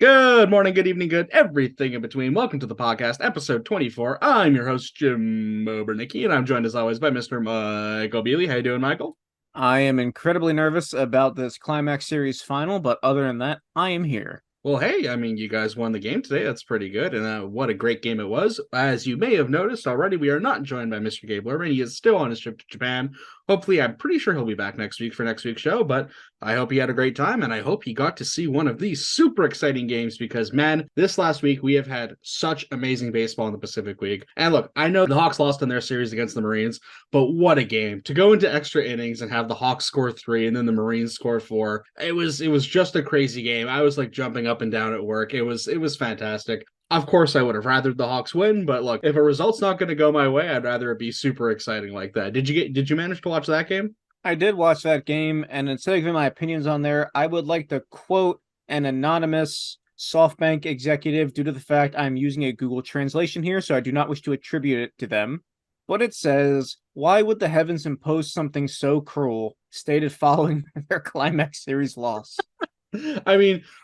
Good morning, good evening, good everything in between. Welcome to the podcast, episode 24. I'm your host, Jim Obernicki, and I'm joined as always by Mr. Michael Beasley. How you doing, Michael? I am incredibly nervous about this Climax Series final, but other than that, I am here. Well, hey, you guys won the game today. That's pretty good. And what a great game it was. As you may have noticed already, we are not joined by Mr. Gabe Lerman. He is still on his trip to Japan. Hopefully, I'm pretty sure he'll be back next week for next week's show, but I hope he had a great time, and I hope he got to see one of these super exciting games because, man, this last week we have had such amazing baseball in the Pacific League. And look, I know the Hawks lost in their series against the Marines, but what a game. To go into extra innings and have the Hawks score 3 and then the Marines score 4. It was just a crazy game. I was like jumping up and down at work. It was fantastic. Of course, I would have rathered the Hawks win, but look, if a result's not going to go my way, I'd rather it be super exciting like that. Did you manage to watch that game? I did watch that game, and instead of giving my opinions on there, I would like to quote an anonymous SoftBank executive due to the fact I'm using a Google translation here, so I do not wish to attribute it to them. But it says, "Why would the heavens impose something so cruel?" stated following their Climax Series loss.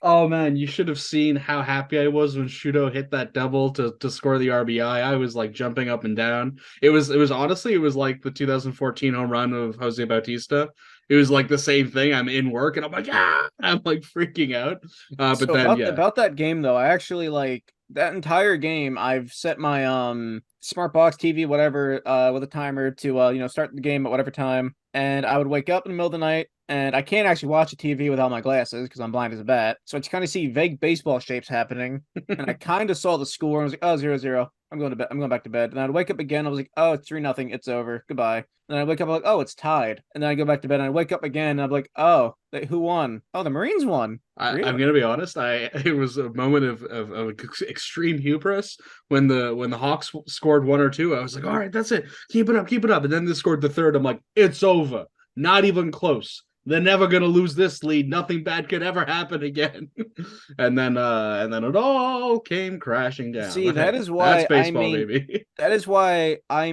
Oh man, you should have seen how happy I was when Shudo hit that double to score the RBI. I was like jumping up and down. It was honestly, it was like the 2014 home run of Jose Bautista. It was like the same thing. I'm in work and I'm like, I'm like freaking out. But So then about yeah, about that game though, I actually like that entire game. I've set my smart box TV whatever with a timer to start the game at whatever time, and I would wake up in the middle of the night, and I can't actually watch a TV without my glasses because I'm blind as a bat. So I just kind of see vague baseball shapes happening, and I kind of saw the score and I was like, oh, 0-0. I'm going to bed. I'm going back to bed. And I'd wake up again. I was like, oh, it's 3-0. It's over. Goodbye. And I wake up, I'm like, oh, it's tied. And then I go back to bed and I wake up again and I'm like, oh, who won? Oh, the Marines won. I'm Really? gonna be honest. It was a moment of extreme hubris when the Hawks scored 1 or 2. I was like, all right, that's it. Keep it up, keep it up. And then they scored the third. I'm like, it's over. Not even close. They're never gonna lose this lead. Nothing bad could ever happen again. And then it all came crashing down. See, But that hey, is that's why baseball, baby.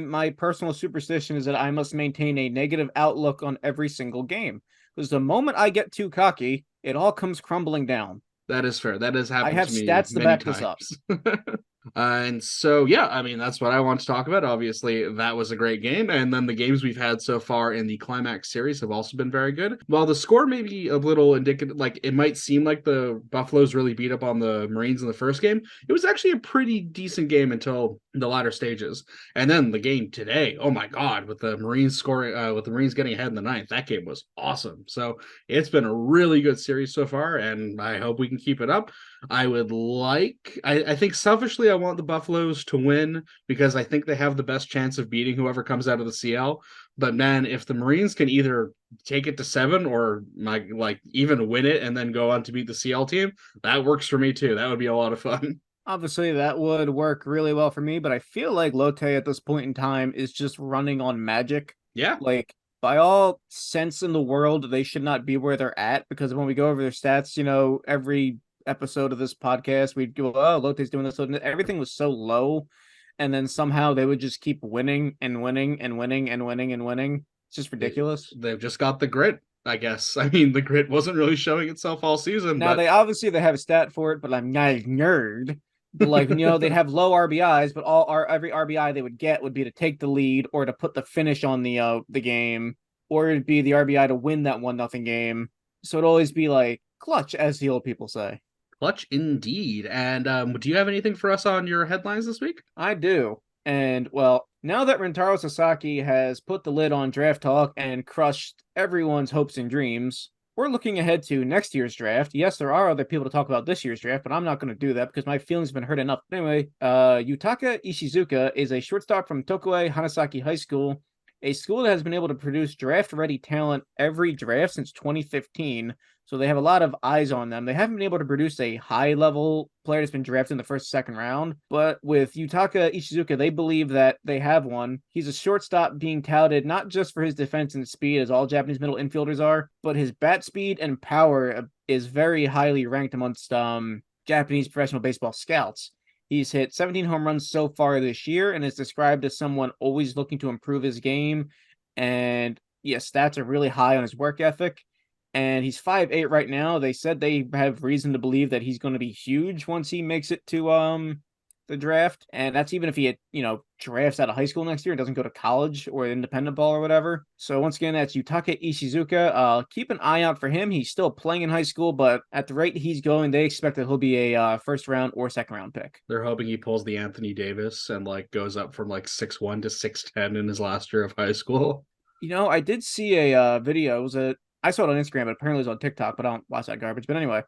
my personal superstition is that I must maintain a negative outlook on every single game. Because the moment I get too cocky, it all comes crumbling down. That is fair. That has I happened have to me stats to many back this up. times. And so, yeah, that's what I want to talk about. Obviously, that was a great game. And then the games we've had so far in the Climax series have also been very good. While the score may be a little indicative, like it might seem like the Buffaloes really beat up on the Marines in the first game, it was actually a pretty decent game until the latter stages. And then the game today, oh my God, with the Marines scoring, with the Marines getting ahead in the ninth, that game was awesome. So it's been a really good series so far, and I hope we can keep it up. I think selfishly, I want the Buffaloes to win because I think they have the best chance of beating whoever comes out of the CL. But man, if the Marines can either take it to 7 or like even win it and then go on to beat the CL team, that works for me too. That would be a lot of fun. Obviously, that would work really well for me, but I feel like Lotte at this point in time is just running on magic. Yeah, Like, by all sense in the world, they should not be where they're at because when we go over their stats, every episode of this podcast, we'd go, oh, Lotte's doing this. Everything was so low. And then somehow they would just keep winning and winning and winning and winning and winning. It's just ridiculous. they've just got the grit. I guess. The grit wasn't really showing itself all season, Now but they have a stat for it, but I'm not a nerd. But like they'd have low RBIs, but every RBI they would get would be to take the lead or to put the finish on the game, or it'd be the RBI to win that 1-0 game. So it'd always be like clutch, as the old people say. clutch indeed. And do you have anything for us on your headlines this week? I do. And well, now that Rentaro Sasaki has put the lid on draft talk and crushed everyone's hopes and dreams, we're looking ahead to next year's draft. Yes, there are other people to talk about this year's draft, but I'm not going to do that because my feelings have been hurt enough. Anyway, Yutaka Ishizuka is a shortstop from Tokue Hanasaki High School, a school that has been able to produce draft-ready talent every draft since 2015. So they have a lot of eyes on them. They haven't been able to produce a high-level player that's been drafted in the first, second round. But with Yutaka Ishizuka, they believe that they have one. He's a shortstop being touted not just for his defense and speed, as all Japanese middle infielders are, but his bat speed and power is very highly ranked amongst Japanese professional baseball scouts. He's hit 17 home runs so far this year and is described as someone always looking to improve his game. And yes, stats are really high on his work ethic. and he's 5'8" right now. They said they have reason to believe that he's going to be huge once he makes it to the draft, and that's even if he drafts out of high school next year and doesn't go to college or independent ball or whatever. So once again, that's Yutaka Ishizuka. Keep an eye out for him. He's still playing in high school, but at the rate he's going, they expect that he'll be a first round or second round pick. They're hoping he pulls the Anthony Davis and goes up from 6'1" to 6'10" in his last year of high school. I did see a video. I saw it on Instagram, but apparently it was on TikTok, but I don't watch that garbage. But anyway,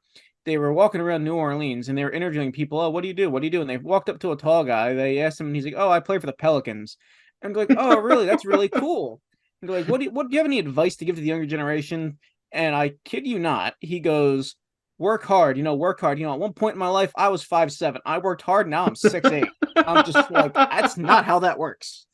they were walking around New Orleans and they were interviewing people. Oh, what do you do? What do you do? And they walked up to a tall guy. They asked him, and he's like, "Oh, I play for the Pelicans." And they're like, "Oh, really? That's really cool." And they're like, "What do you have any advice to give to the younger generation?" And I kid you not, he goes, "Work hard. Work hard. At one point in my life, I was 5'7". I worked hard. Now I'm 6'8". I'm just like, that's not how that works.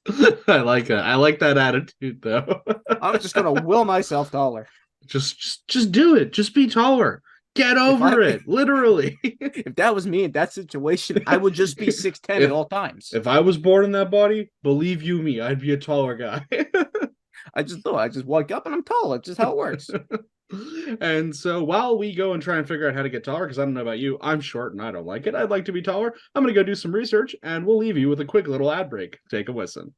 I like it. I like that attitude, though. I'm just gonna will myself taller. Just do it. Just be taller. Get over it, literally. If that was me in that situation, I would just be 6'10" at all times. If I was born in that body, believe you me, I'd be a taller guy. I just wake up and I'm tall. It's just how it works. And so while we go and try and figure out how to get taller, because I don't know about you, I'm short and I don't like it. I'd like to be taller. I'm going to go do some research, and we'll leave you with a quick little ad break. Take a listen.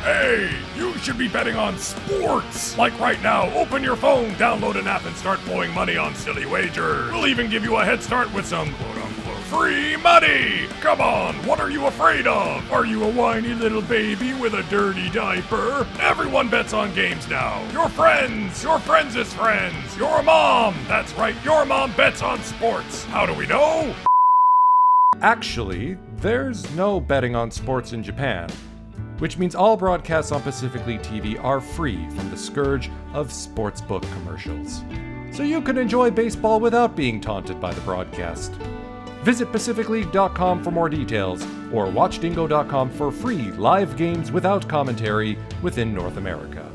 Hey, you should be betting on sports! Like right now, open your phone, download an app, and start blowing money on silly wagers. We'll even give you a head start with some quote-unquote free money! Come on, what are you afraid of? Are you a whiny little baby with a dirty diaper? Everyone bets on games now. Your friends' friends, your mom! That's right, your mom bets on sports. How do we know? Actually, there's no betting on sports in Japan, which means all broadcasts on Pacific League TV are free from the scourge of sportsbook commercials. So you can enjoy baseball without being taunted by the broadcast. Visit PacificLeague.com for more details, or watch Dingo.com for free live games without commentary within North America.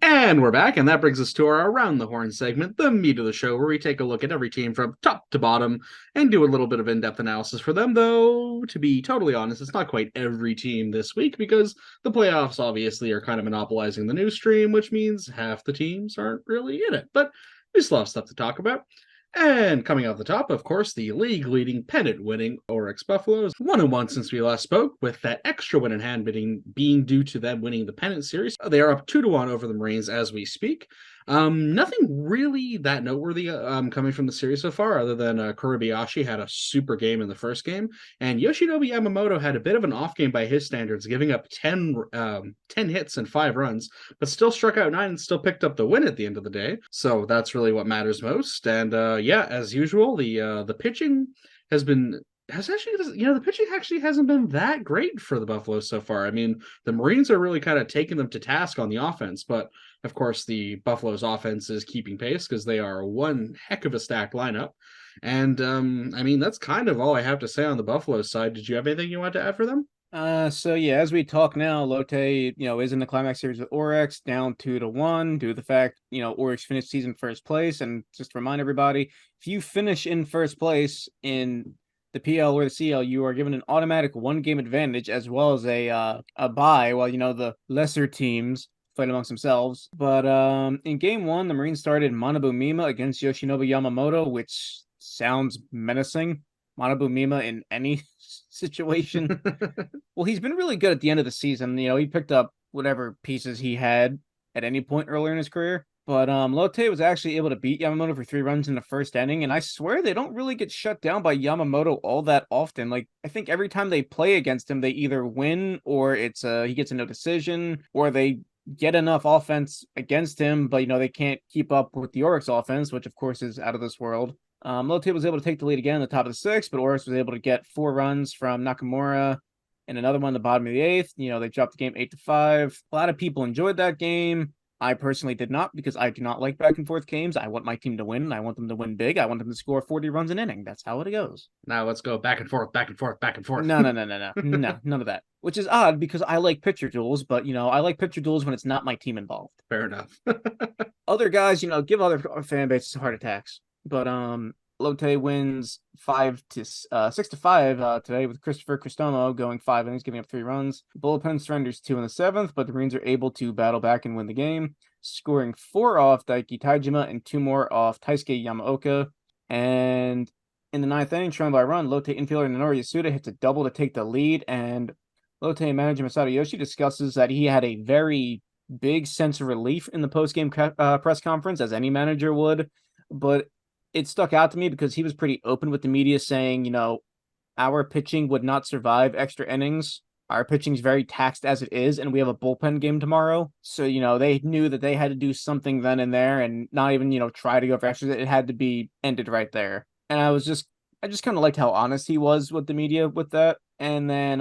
And we're back, and that brings us to our Around the Horn segment, the meat of the show, where we take a look at every team from top to bottom and do a little bit of in-depth analysis for them, though, to be totally honest, it's not quite every team this week, because the playoffs obviously are kind of monopolizing the news stream, which means half the teams aren't really in it, but we still have stuff to talk about. And coming off the top, of course, the league-leading, pennant-winning Oryx Buffaloes, 1-1 since we last spoke, with that extra win in hand being due to them winning the pennant series. They are up 2-1 over the Marines as we speak. Nothing really that noteworthy coming from the series so far, other than Kuribayashi had a super game in the first game, and Yoshinobu Yamamoto had a bit of an off game by his standards, giving up 10 hits and 5 runs, but still struck out 9 and still picked up the win at the end of the day. So that's really what matters most. And yeah, as usual, the pitching the pitching actually hasn't been that great for the Buffaloes so far. I mean, the Marines are really kind of taking them to task on the offense, but of course the Buffaloes offense is keeping pace because they are one heck of a stacked lineup. And I mean, that's kind of all I have to say on the Buffaloes side. Did you have anything you want to add for them? So yeah, as we talk now, Lotte, is in the climax series with Oryx, down 2-1 due to the fact, Oryx finished season first place. And just to remind everybody, if you finish in first place in the PL or the CL, you are given an automatic 1-game advantage as well as a bye while, the lesser teams fight amongst themselves. But in game 1, the Marines started Manabu Mima against Yoshinobu Yamamoto, which sounds menacing. Manabu Mima in any situation. Well, he's been really good at the end of the season. He picked up whatever pieces he had at any point earlier in his career. But Lotte was actually able to beat Yamamoto for 3 runs in the first inning, and I swear they don't really get shut down by Yamamoto all that often. Like, I think every time they play against him, they either win or it's he gets a no decision, or they get enough offense against him, but they can't keep up with the Oryx offense, which of course is out of this world. Lotte was able to take the lead again in the top of the 6th, but Oryx was able to get 4 runs from Nakamura and another one in the bottom of the 8th. They dropped the game 8-5. A lot of people enjoyed that game. I personally did not, because I do not like back and forth games. I want my team to win. I want them to win big. I want them to score 40 runs an inning. That's how it goes. Now let's go back and forth, back and forth, back and forth. No, none of that. Which is odd because I like pitcher duels, but I like pitcher duels when it's not my team involved. Fair enough. Other guys, give other fan bases heart attacks. But Lotte wins 6-5 today with Christopher Cristomo going 5 innings, giving up 3 runs. Bullpen surrenders 2 in the 7th, but the Marines are able to battle back and win the game, scoring 4 off Daiki Taijima and 2 more off Taisuke Yamaoka. And in the 9th inning, trailing by a run, Lotte infielder Minoru Yasuda hits a double to take the lead, and Lotte manager Masato Yoshi discusses that he had a very big sense of relief in the post-game press conference, as any manager would, but it stuck out to me because he was pretty open with the media saying, our pitching would not survive extra innings. Our pitching's very taxed as it is, and we have a bullpen game tomorrow. So, they knew that they had to do something then and there and not even, try to go for extras. It had to be ended right there. And I just kind of liked how honest he was with the media with that. And then,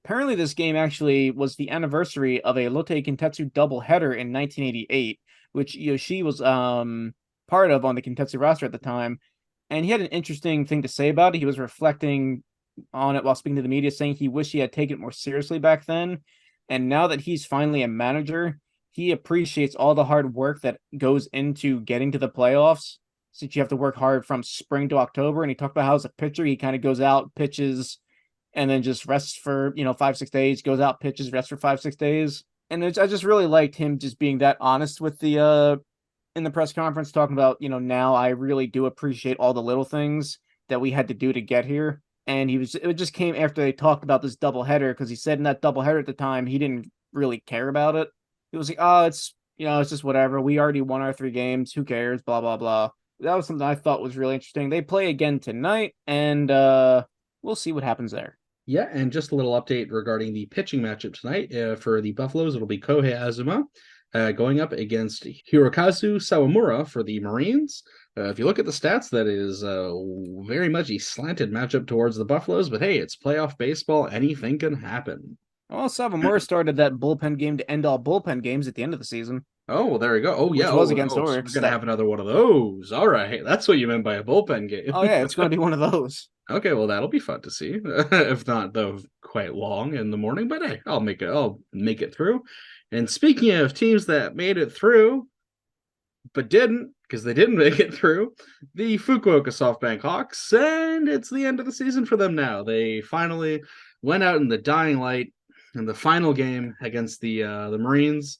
apparently this game actually was the anniversary of a Lotte Kintetsu doubleheader in 1988, which Yoshi was, part of on the Kintetsu roster at the time, and he had an interesting thing to say about it. He was reflecting on it while speaking to the media, saying he wished he had taken it more seriously back then, and now that he's finally a manager, he appreciates all the hard work that goes into getting to the playoffs, since you have to work hard from spring to October. And he talked about how as a pitcher, he kind of goes out, pitches, and then just rests for 5-6 days, goes out, pitches, rests for 5-6 days. And I just really liked him just being that honest with the in the press conference, talking about, now I really do appreciate all the little things that we had to do to get here. And it just came after they talked about this doubleheader, because he said in that doubleheader at the time, he didn't really care about it. He was like, oh, it's just whatever. We already won our 3 games. Who cares? Blah, blah, blah. That was something I thought was really interesting. They play again tonight, and we'll see what happens there. Yeah, and just a little update regarding the pitching matchup tonight. For the Buffaloes, it'll be Kohei Azuma going up against Hirokazu Sawamura for the Marines. If you look at the stats, that is very much a slanted matchup towards the Buffaloes, but hey, it's playoff baseball. Anything can happen. Well, Sawamura started that bullpen game to end all bullpen games at the end of the season. Oh, well, there you go. Oh, yeah. Which was against so Oryx. we're going to have another one of those. All right. That's what you meant by a bullpen game. Oh, yeah, it's going to be one of those. Okay, well, that'll be fun to see. If not, though, quite long in the morning, but hey, I'll make it through. And speaking of teams that made it through, but didn't, because they didn't make it through, the Fukuoka SoftBank Hawks, and it's the end of the season for them now. They finally went out in the dying light in the final game against the Marines.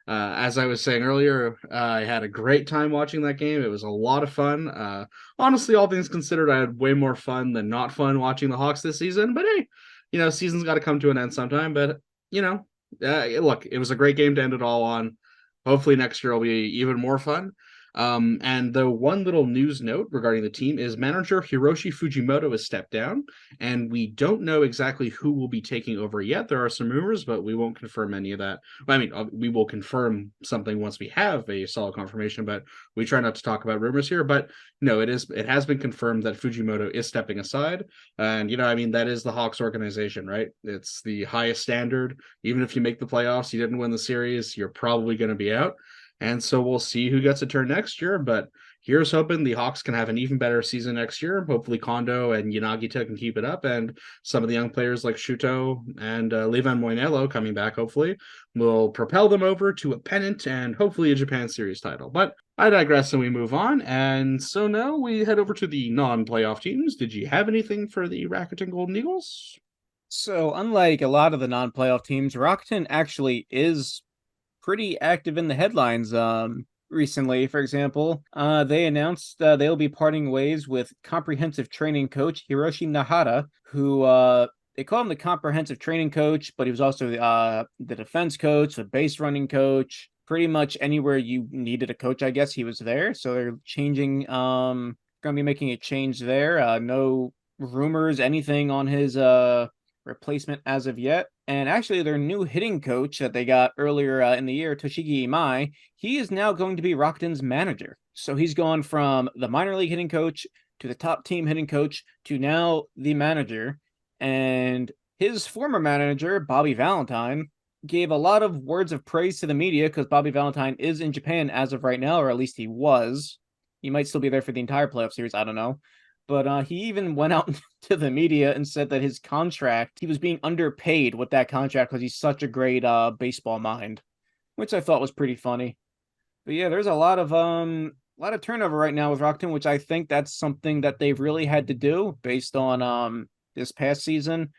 As I was saying earlier, I had a great time watching that game. It was a lot of fun. Honestly, all things considered, I had way more fun than not fun watching the Hawks this season. But hey, season's got to come to an end sometime. But, look, it was a great game to end it all on. Hopefully next year will be even more fun. And the one little news note regarding the team is manager Hiroshi Fujimoto has stepped down, and we don't know exactly who will be taking over yet. There are some rumors, but we won't confirm any of that. I mean, we will confirm something once we have a solid confirmation, but we try not to talk about rumors here. But no, it has been confirmed that Fujimoto is stepping aside. And, that is the Hawks organization, right? It's the highest standard. Even if you make the playoffs, you didn't win the series, you're probably going to be out. And so we'll see who gets a turn next year. But here's hoping the Hawks can have an even better season next year. Hopefully Kondo and Yanagita can keep it up. And some of the young players like Shuto and Levan Moinello coming back, hopefully, will propel them over to a pennant and hopefully a Japan Series title. But I digress and we move on. And so now we head over to the non-playoff teams. Did you have anything for the Rakuten Golden Eagles? So unlike a lot of the non-playoff teams, Rakuten actually is pretty active in the headlines recently. For example, they announced they'll be parting ways with comprehensive training coach Hiroshi Nahara, who they call him the comprehensive training coach, but he was also the defense coach, the base running coach. Pretty much anywhere you needed a coach, I guess he was there. So they're changing, going to be making a change there. No rumors, anything on his replacement as of yet. And actually, their new hitting coach that they got earlier in the year, Toshigi Imai, he is now going to be Rakuten's manager. So he's gone from the minor league hitting coach to the top team hitting coach to now the manager. And his former manager, Bobby Valentine, gave a lot of words of praise to the media because Bobby Valentine is in Japan as of right now, or at least he was. He might still be there for the entire playoff series. I don't know. But he even went out to the media and said that his contract, he was being underpaid with that contract because he's such a great baseball mind, which I thought was pretty funny. But yeah, there's a lot of lot of turnover right now with Rockton, which I think that's something that they've really had to do based on this past season.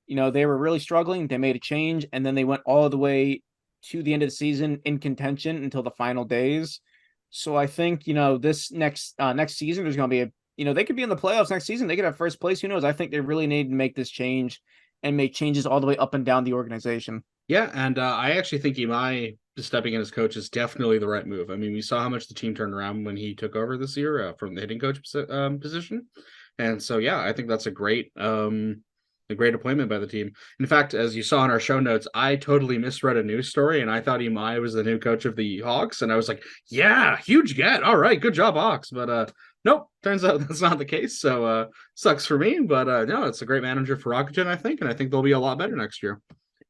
You know, they were really struggling. They made a change, and then they went all the way to the end of the season in contention until the final days. So I think, you know, this next season there's going to be they could be in the playoffs next season. They could have first place. Who knows? I think they really need to make this change and make changes all the way up and down the organization. Yeah, and I actually think Imai stepping in as coach is definitely the right move. I mean, we saw how much the team turned around when he took over this year from the hitting coach position, and so yeah, I think that's a great appointment by the team. In fact, as you saw in our show notes, I totally misread a news story, and I thought Imai was the new coach of the Hawks, and I was like, yeah, huge get. All right, good job, Hawks. But nope, turns out that's not the case. So sucks for me, but no, it's a great manager for Rocketen, I think, and I think they'll be a lot better next year.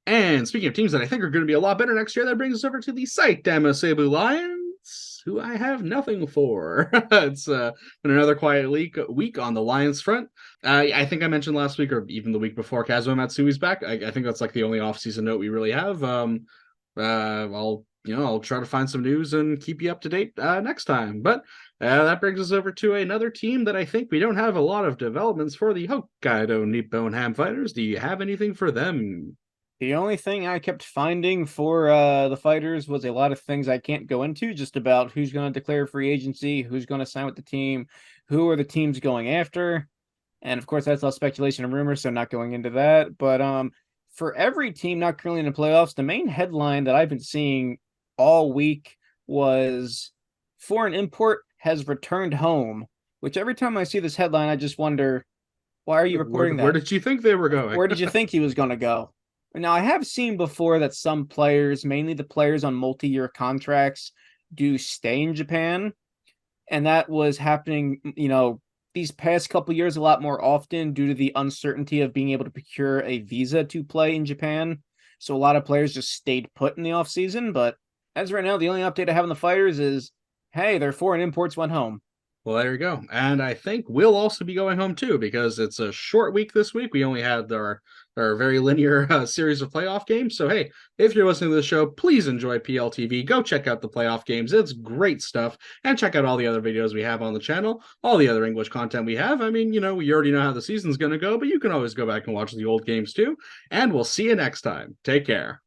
And speaking of teams that I think are going to be a lot better next year, that brings us over to the Saitama Seibu Lions, who I have nothing for. It's been another quiet week on the Lions front. I think I mentioned last week, or even the week before, Kazuo Matsui's back. I think that's like the only offseason note we really have. I'll try to find some news and keep you up to date next time. But that brings us over to another team that I think we don't have a lot of developments for, the Hokkaido Nippon Ham Fighters. Do you have anything for them? The only thing I kept finding for the fighters was a lot of things I can't go into, just about who's going to declare free agency, who's going to sign with the team, who are the teams going after. And of course, that's all speculation and rumors, so not going into that. But for every team not currently in the playoffs, the main headline that I've been seeing all week was foreign import has returned home, which every time I see this headline, I just wonder, why are you reporting that? Where did you think they were going? Where did you think he was going to go? Now, I have seen before that some players, mainly the players on multi-year contracts, do stay in Japan. And that was happening, these past couple years a lot more often due to the uncertainty of being able to procure a visa to play in Japan. So a lot of players just stayed put in the offseason. But as right now, the only update I have on the Fighters is, hey, their foreign imports went home. Well, there you go. And I think we'll also be going home too, because it's a short week this week. We only had our very linear series of playoff games. So, hey, if you're listening to the show, please enjoy PLTV. Go check out the playoff games. It's great stuff. And check out all the other videos we have on the channel, all the other English content we have. I mean, we already know how the season's going to go, but you can always go back and watch the old games too. And we'll see you next time. Take care.